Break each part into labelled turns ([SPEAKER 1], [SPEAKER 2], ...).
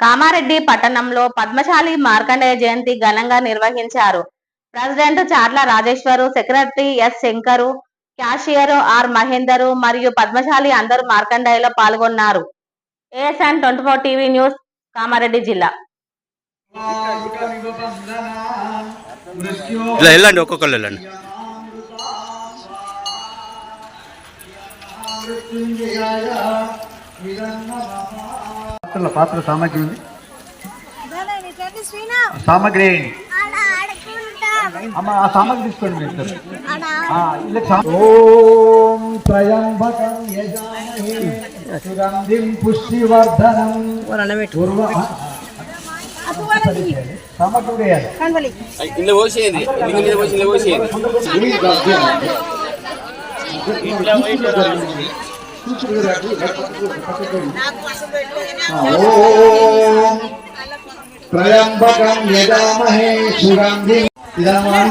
[SPEAKER 1] కామారెడ్డి పట్టణంలో పద్మశాలి మార్కండేయ జయంతి ఘనంగా నిర్వహించారు. President Chatla Rajeshwar, secretary S Shankar, cashier R Mahender మరియు పద్మశాలి అందరూ మార్కండేయలో పాల్గొన్నారు. ASN 24 టీవీ న్యూస్, కామారెడ్డి జిల్లా.
[SPEAKER 2] పాత్ర సామగ్రి ఉంది. సామగ్రి అమ్మ ఆ సామగ్రి తీసుకోండి మీరు. ఓం త్రయంబకం యజామహే సుగంధిం పుష్టివర్ధనం సామగ్రి వేయాలి. త్రయంబకం యజామహే సుగంధిం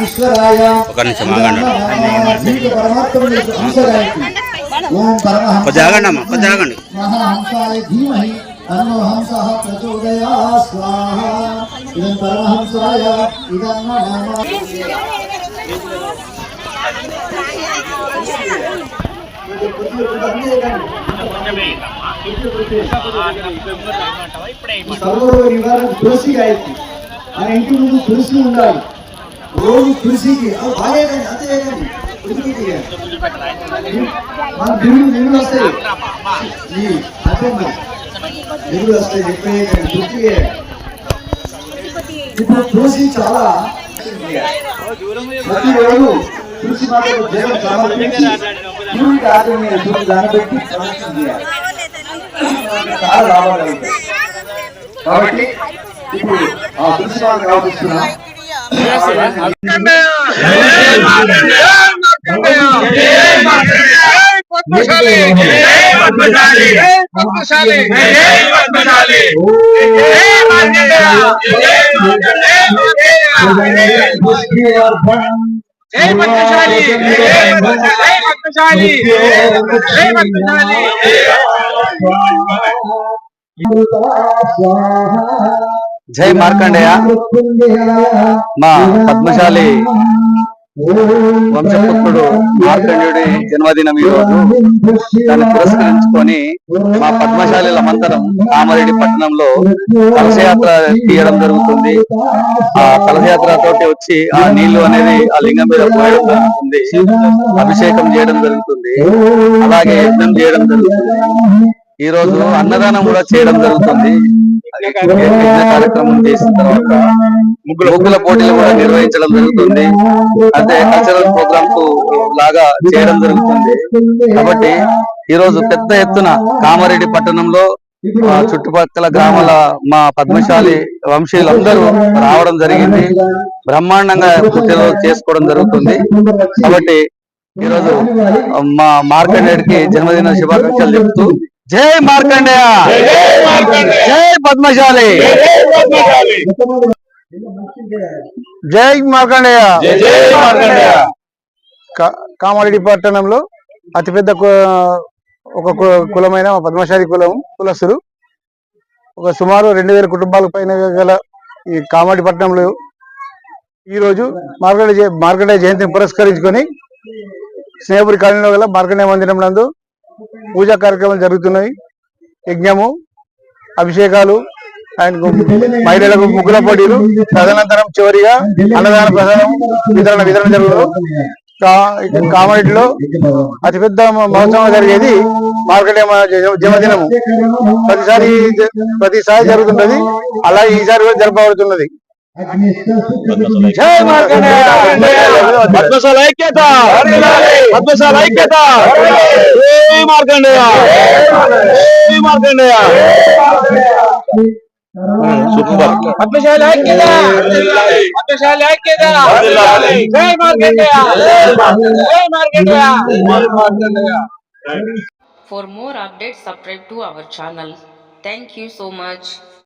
[SPEAKER 2] ఈశ్వరాయ మహాహంసాయ ధీమహి తన్నో హంసః ప్రచోదయాత్ స్వాహా. ఇదం పరమహంసాయ ఇదం నమామి. తులసి గాయత్రి మన ఇంటి ముందు తులసి ఉండాలి. రోజు తులసికి బాగాలేదండి, అంతేదండి. మన నిధులు వస్తాయి, అదే మరి నిధులు వస్తాయి. చెప్పేయండి తులసికి. ఇప్పుడు తులసి చాలా ప్రతిరోజు తులసి మాటలు దేవుడు సమర్పించి దేవుడికి ఆగ్రహమైన తులసి దాన్ని పెట్టి సమర్పణ చేయాలి. చాలా లాభాలు కలుగుతాయి. కాబట్టి ఇప్పుడు ఆ తులసి మాటలు ఆలోచిస్తున్నాం.
[SPEAKER 3] జై మార్కండేయ. మా పద్మశాలి వంశపుత్రుడు మార్కండేయుడి జన్మదినం ఈ రోజు. దాన్ని పురస్కరించుకొని మా పద్మశాలిలమందరం కామారెడ్డి పట్టణంలో కలశయాత్ర తీయడం జరుగుతుంది. ఆ కలశయాత్ర తోటి వచ్చి ఆ నీళ్లు అనేది ఆ లింగం మీద పోయడం జరుగుతుంది. అభిషేకం చేయడం జరుగుతుంది, అలాగే యజ్ఞం చేయడం జరుగుతుంది. ఈ రోజు అన్నదానం కూడా చేయడం జరుగుతుంది. యజ్ఞ కార్యక్రమం చేసిన తర్వాత ముగ్గుల పోటీలు కూడా నిర్వహించడం జరుగుతుంది. అదే కల్చరల్ ప్రోగ్రామ్స్ లాగా చేయడం జరుగుతుంది. కాబట్టి ఈ రోజు పెద్ద ఎత్తున కామారెడ్డి పట్టణంలో చుట్టుపక్కల గ్రామాల మా పద్మశాలి వంశీయులందరూ రావడం జరిగింది. బ్రహ్మాండంగా పుట్టినరోజు చేసుకోవడం జరుగుతుంది. కాబట్టి ఈరోజు మా మార్కండేయుడికి జన్మదిన శుభాకాంక్షలు చెప్తూ జై మార్కండేయ, జై పద్మశాలి,
[SPEAKER 2] జై మార్కండేయ. కామారెడ్డి పట్టణంలో అతిపెద్ద ఒక కులమైన పద్మశాలి కులస్తులు ఒక సుమారు 2000 కుటుంబాల పైన గల ఈ కామారెడ్డి పట్టణంలో ఈరోజు మార్కండేయ జయంతిని పురస్కరించుకొని స్నేహపురి కాలనీలో గల మార్కండేయ మందిరం నందు పూజా కార్యక్రమాలు జరుగుతున్నాయి. యజ్ఞము, అభిషేకాలు, ఆయన మహిళలకు ముగ్గుల పోటీలు, తదనంతరం చివరిగా అన్నదాన ప్రసాదం వితరణ జరుగుతుంది. కామారెడ్డిలో అతిపెద్ద మహోత్సవం జరిగేది మార్కండేయ జన్మదినము. ప్రతిసారి జరుగుతుంటది. అలా ఈసారి కూడా జరపబడుతున్నది. జై మార్కండేయ, పద్మశాలి ఐక్యత, పద్మశాలి ఐక్యత, జై మార్కండేయ, జై మార్కండేయ. సూపర్. పద్మశాలి ఐక్యత, పద్మశాలి ఐక్యత, జై మార్కండేయ, జై Markandeya.
[SPEAKER 4] For more updates, subscribe to our channel. Thank you so much.